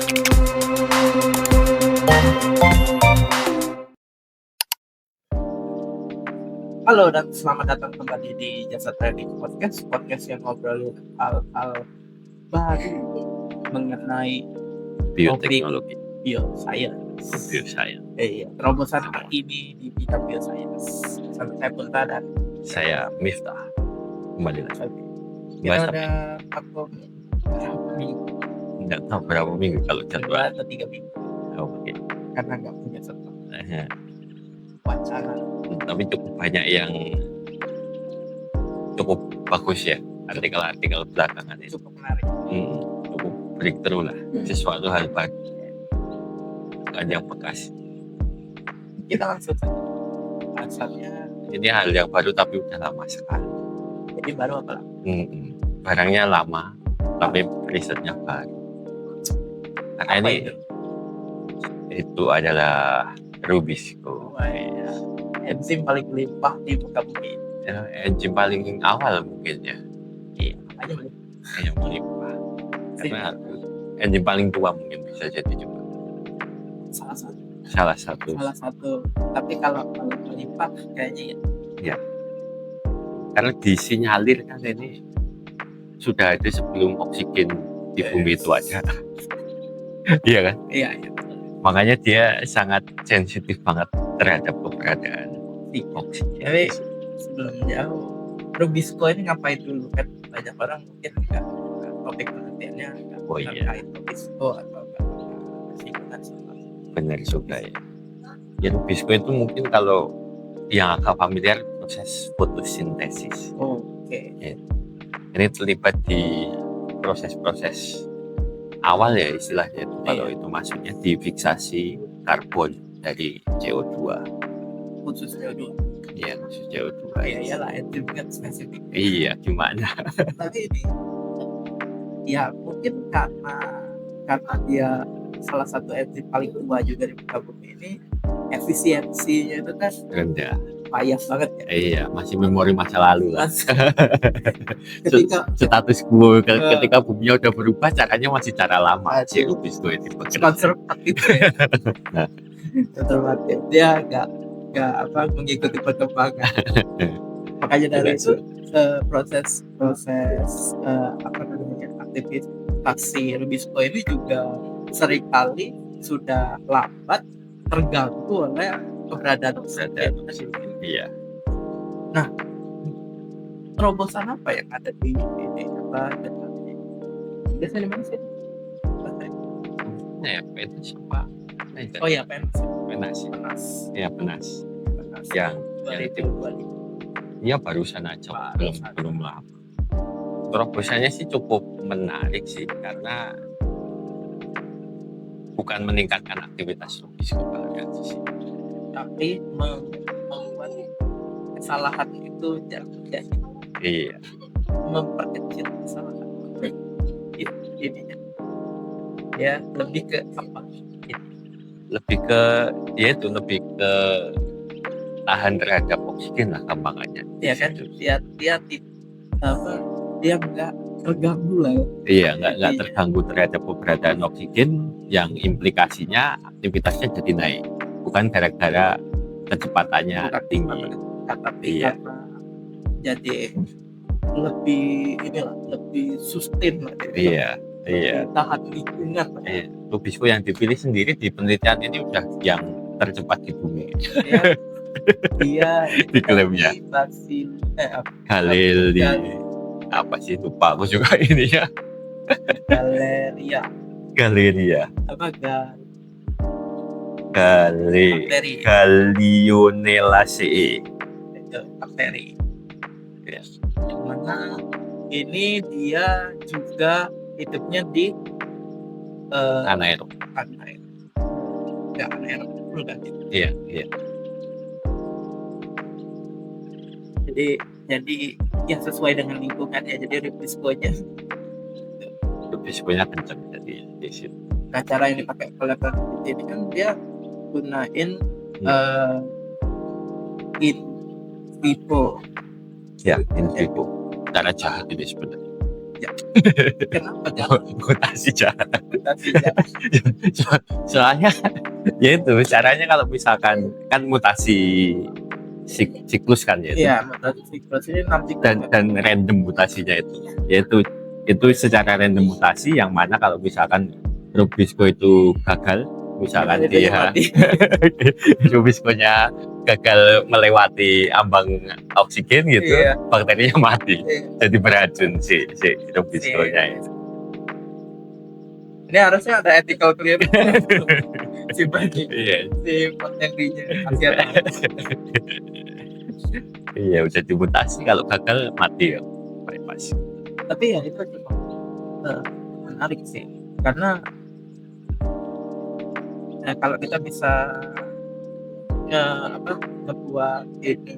Halo dan selamat datang kembali di Jasa Trading Podcast yang ngobrolin hal-hal baru mengenai bioteknologi, bioscience. bioscience. Terobosan terkini di bidang bioscience. Sama saya Punta dan Saya Miftah. Kembali lagi. Oke. Bahas Kita apa? udah vakum berapa minggu? Nggak tahu berapa minggu kalau 2 jadwal. atau 3 minggu Oke. karena nggak punya stok Eh, wacana. Tapi cukup banyak yang cukup bagus ya artikel-artikel belakangan ini. Cukup menarik. Cukup breakthrough lah, sesuatu hal baru, bukan yang bekas. Kita langsung saja. Asalnya Ini hal yang baru tapi udah lama sekali. jadi baru apa? Barangnya lama tapi risetnya baru. Karena Apa ini itu adalah Rubisco. Enzim paling melimpah di muka bumi. Enzim paling awal mungkin ya. Iya, aja boleh. Yang melimpah. Karena enzim paling tua mungkin bisa jadi juga Salah salah satu. Tapi kalau melimpah kayaknya ya. Karena disinyalir kan ini sudah ada sebelum oksigen di bumi itu ada. Iya kan? Iya. Makanya dia sangat sensitif banget terhadap keberadaan oksigen. Tapi sebelum jauh, Rubisco ini ngapain dulu kan? Banyak orang mungkin nggak topik penelitiannya nggak terkait Rubisco atau singkatan sama. Benar juga ya. Ya Rubisco itu mungkin kalau yang agak familiar proses fotosintesis. Oke. Ya. Ini terlibat di proses-proses awal ya istilahnya itu. Kalau itu maksudnya di fiksasi karbon dari CO2. Khusus CO2. Iya, khusus CO2. Iya iyalah, enzim kan spesifik. Iya, gimana? Tapi ini ya mungkin karena dia salah satu enzim paling tua juga di muka bumi ini, efisiensinya itu kan rendah. payah banget ya. Iya, masih memori masa lalu lah. Ketika status quo ketika buminya udah berubah, caranya masih cara lama. Si Rubisco itu konservatif ya. Konservatif, dia nggak mengikuti perkembangan. Makanya dari itu proses aktivitas si Rubisco ini juga seringkali sudah lambat terganggu oleh keberadaan oksigen. Iya. Nah, terobosan apa yang ada di ini biasanya di mana sih? Ya, penas apa? Oh ya, penas. Ya, penas. Yang 2025. Iya, barusan aja, belum lama. Terobosannya sih cukup menarik sih, karena bukan meningkatkan aktivitas Rubisco kalian sih, tapi membuat kesalahan itu jangan terjadi. Iya. Memperkecil kesalahan. Ininya. Ya, lebih ke apa? Lebih ke tahan terhadap oksigen lah gampangannya. Iya kan? Dia nggak terganggu lah. Iya, nggak terganggu terhadap keberadaan oksigen yang implikasinya aktivitasnya jadi naik. Bukan gara-gara kecepatannya tinggi. Tapi karena jadi lebih sustain lah. Iya. Tahan lingkungan. Iya. Rubisco yang dipilih sendiri di penelitian ini udah yang tercepat di bumi. Dia diklaimnya. Galeria. Apa sih, lupa aku juga ini ya. Galeria. Apa Gallionellaceae. Bakteri. Yes. Yang mana ini dia juga hidupnya di anaerob. Ya, anaerob full kan? Iya. Jadi ya sesuai dengan lingkungan ya. Jadi Rubisco-nya kencang jadi di situ. Nah, cara yang dipakai oleh peneliti ini kan dia gunain in vivo. Ya, in vivo. Cara jahat ini sebenarnya. ya. Kenapa jarang mutasi jalan. mutasi jarang? Soalnya ya itu caranya kalau misalkan kan mutasi siklus kan ya itu. Iya, mutasi siklus ini nanti Dan random mutasinya itu yaitu itu secara random mutasi yang mana kalau misalkan Rubisco itu gagal, misalkan itu dia mati. Rubisco-nya gagal melewati ambang oksigen gitu, Iya. bakterinya mati, Iya. jadi beracun si Rubisco-nya itu. Ini harusnya ada ethical clearance si bagi Iya, si potensinya Asia Tenggara. iya udah dimutasi kalau gagal mati ya, bypass. Tapi ya itu cukup menarik sih, karena kalau kita bisa membuat ini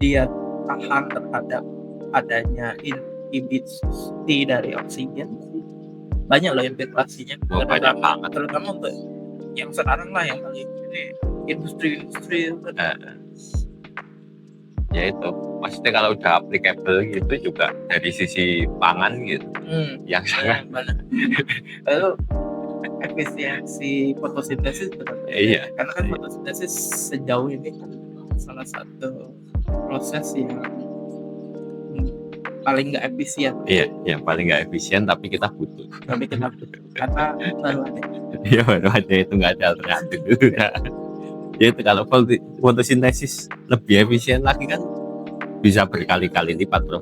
dia tahan terhadap adanya inhibisi dari oksigen, banyak loh implikasinya. Wah, banyak banget. Terutama untuk yang sekarang lah yang paling ini industri Ya itu maksudnya kalau udah applicable gitu juga dari sisi pangan gitu yang sangat banyak. Lalu efisiensi fotosintesis iya, karena kan fotosintesis sejauh ini kan salah satu proses yang paling nggak efisien. Iya, yang paling nggak efisien tapi kita butuh. Karena baru ada. Iya, baru ada, itu nggak ada alternatif. Ya itu kalau fotosintesis lebih efisien lagi kan bisa berkali-kali lipat, bro.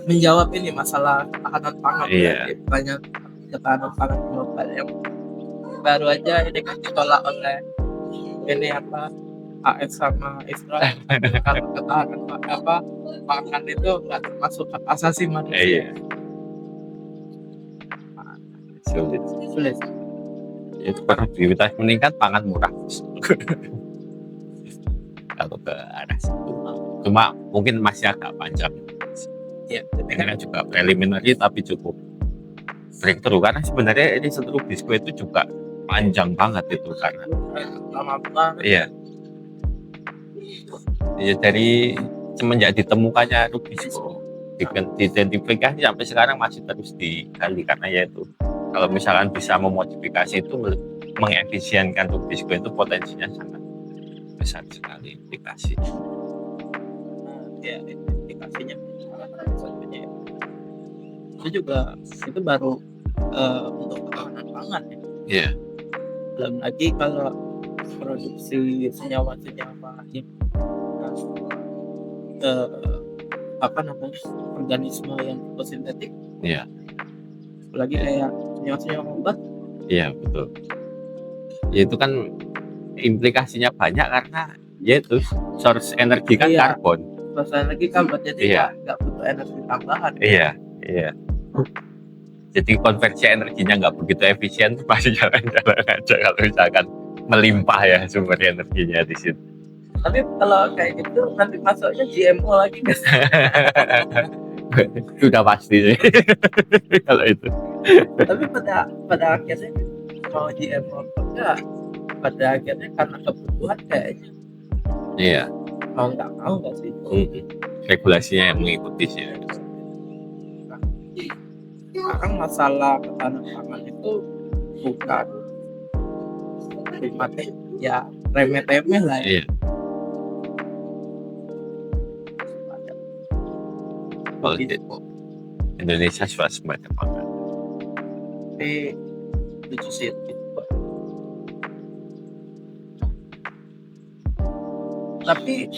Menjawab ini masalah ketahanan pangan. Iya. Banyak ketahanan pangan global yang baru aja ini kan ditolak oleh ini AS sama Israel. Kalau ketahanan pangan itu nggak termasuk hak asasi manusia. Iya. Sulit. Itu produktivitas meningkat, pangan murah. Kalau ke arah situ, cuma mungkin masih agak panjang. Ya, ini juga preliminary tapi cukup breakthrough, karena sebenarnya ini Rubisco itu juga panjang banget itu karena lama banget. Iya. Ya, dari semenjak ditemukannya Rubisco, diidentifikasi sampai sekarang masih terus digali, karena yaitu kalau misalkan bisa memodifikasi itu mengefisienkan Rubisco itu potensinya sangat besar sekali implikasi. Ya, implikasinya satunya itu baru untuk ketahanan pangan ya. Iya. Belum lagi kalau produksi senyawa-senyawa organisme yang fotosintetik. Iya. Apalagi kayak senyawa-senyawa obat. Iya, betul. Ya, itu kan implikasinya banyak karena yaitu source energi kan karbon. Source energi karbon, jadi nggak butuh energi tambahan. Iya. Jadi konversi energinya nggak begitu efisien, masih jalan-jalan aja kalau misalkan melimpah ya sumber energinya di situ. Tapi kalau kayak gitu nanti masuknya GMO lagi guys. Sudah pasti sih kalau itu. Tapi pada akhirnya mau GMO enggak, pada akhirnya karena kebutuhan kayaknya. Iya. Mau nggak sih. Regulasinya yang mengikuti sih. Sekarang masalah ketahanan pangan itu bukan ya remeh-temeh lah ya. Iya. Indonesia swasembada pangan. Tapi lucu sih itu. Tapi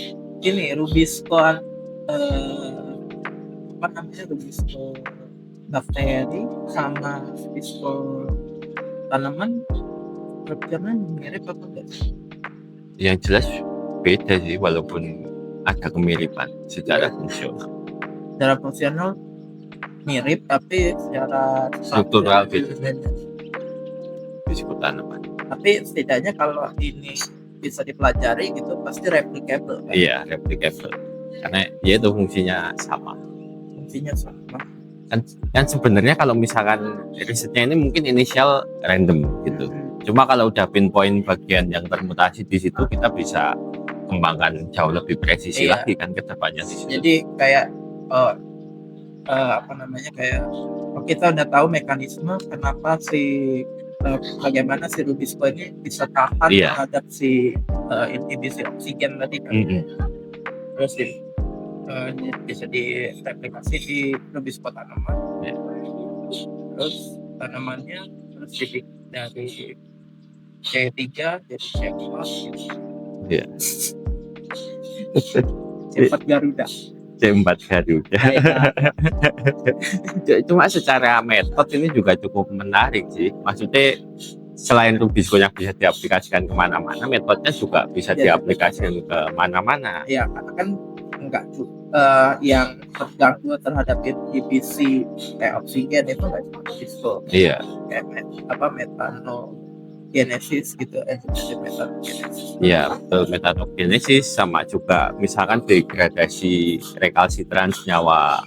ini Rubisco Rubisco bakteri sama Rubisco tanaman strukturnya mirip apa enggak? Yang jelas beda sih, walaupun ada kemiripan secara fungsional. Secara fungsional mirip, tapi secara struktural beda. Rubisco tanaman. Tapi setidaknya kalau ini bisa dipelajari gitu pasti replicable kan? Iya, replicable. Karena ya itu fungsinya sama. Kan sebenarnya kalau misalkan risetnya ini mungkin inisial random gitu. Cuma kalau udah pinpoint bagian yang termutasi di situ, kita bisa kembangkan jauh lebih presisi lagi kan ke depannya di situ. Jadi kayak apa namanya, kayak kita udah tahu mekanisme kenapa bagaimana si Rubisco ini bisa tahan Iya. terhadap si inhibisi oksigen tadi kan. Mm-mm. Terus bisa direplikasi di Rubisco tanaman. Iya. Terus tanamannya terus dari C3 jadi C4 gitu. Iya. C4 Garuda. C4 Garuda. Cuma secara metode ini juga cukup menarik sih. Maksudnya selain Rubisco yang bisa diaplikasikan kemana-mana, metodenya juga bisa diaplikasikan ke mana-mana. Ya, karena kan enggak yang terganggu terhadap inhibisi kayak oksigen itu nggak cuma Rubisco. Iya. Kayak metanogenesis gitu, enzim metanogenesis. Iya, betul, metanogenesis sama juga misalkan degradasi rekalsitran senyawa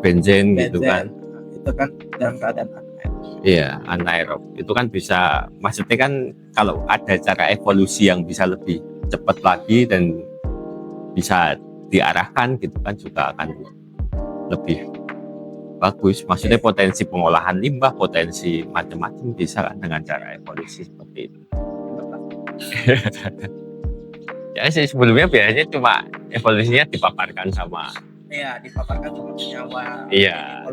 benzen gitu kan. Itu kan dalam keadaan anaerob. Iya, anaerob. Itu kan bisa, maksudnya kan kalau ada cara evolusi yang bisa lebih cepat lagi dan bisa diarahkan gitu kan juga akan lebih bagus. Maksudnya potensi pengolahan limbah, potensi macam-macam bisa kan dengan cara evolusi seperti itu. Ya sih sebelumnya biasanya cuma evolusinya dipaparkan sama senyawa. Iya.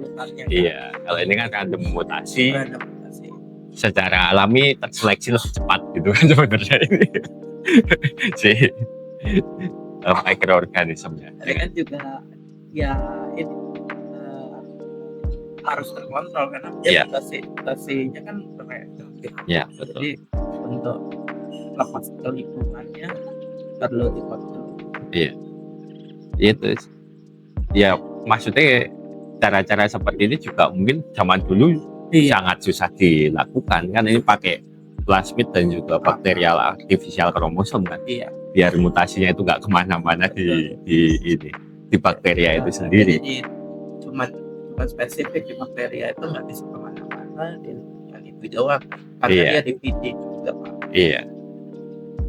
Iya. Kalau ini kan random mutasi. Secara alami terseleksi lebih cepat gitu kan sebenarnya ini. Si mikroorganismenya. Ini kan juga ya ini harus terkontrol karena mutasinya kan beragam. Iya, betul. Jadi untuk lepas ke lingkungannya perlu dikontrol. Iya. Itu. Ya maksudnya cara-cara seperti ini juga mungkin zaman dulu sangat susah dilakukan kan, ini pakai plasmid dan juga bakterial artificial kromosom kan. Iya. Biar mutasinya itu nggak kemana-mana di bakteria itu sendiri. Jadi cuma spesifik di bakteria itu nggak bisa kemana-mana di itu doang karena dia dipilih juga Pak. Iya.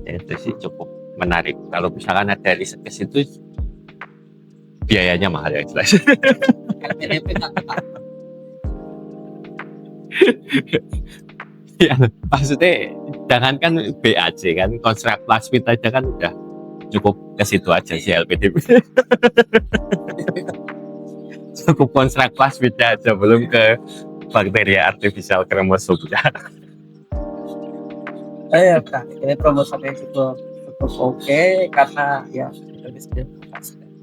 Itu sih cukup menarik. Kalau misalkan ada riset ke situ biayanya mahal ya jelas. Ya, maksudnya jangankan BAC kan, konstruk plasmid aja kan udah cukup ke situ aja sih LPDP. Cukup konstruk plasmidnya aja, belum ke bakteria artificial kromosomnya. Ya, ini promosomnya cukup oke karena ya kita bisa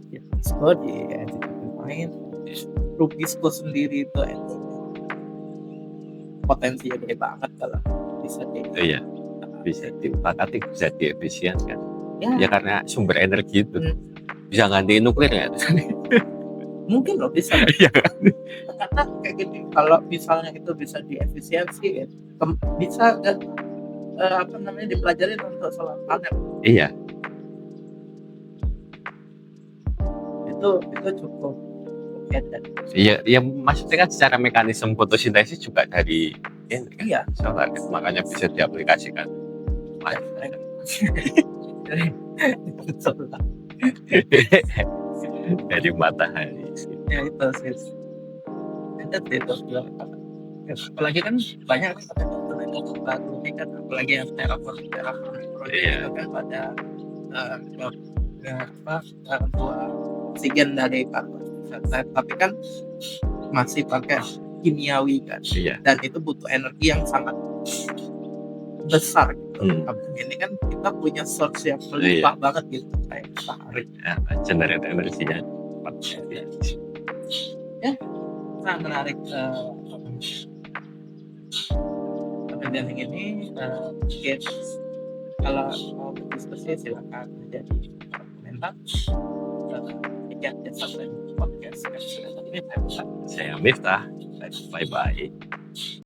Rubisco di main. Rubisco sendiri itu potensinya gede banget kalau bisa bisa dipakati, bisa diefisienkan. Ya karena sumber energi itu bisa ganti nuklir ya. Mungkin loh bisa. Karena kayak gini, kalau misalnya itu bisa diefisiensi, bisa dipelajari untuk solar panel. Iya. Itu cukup hebat. Iya, maksudnya kan secara mekanisme fotosintesis juga dari solar, makanya bisa diaplikasikan. Dari matahari. Ya itu sih. Apalagi kan banyak baru ini kan, apalagi yang terraform itu kan pada oksigen dari karbon dioksida, tapi kan masih pakai kimiawi kan, dan itu butuh energi yang sangat besar gitu. Ini kan kita punya source yang melimpah banget gitu kayak matahari. Generate energinya. Ya, sangat menarik. Dan ini mungkin kalau mau berdiskusi silakan menjadi komentar. Sampai podcast. Saya Miftah. Bye bye.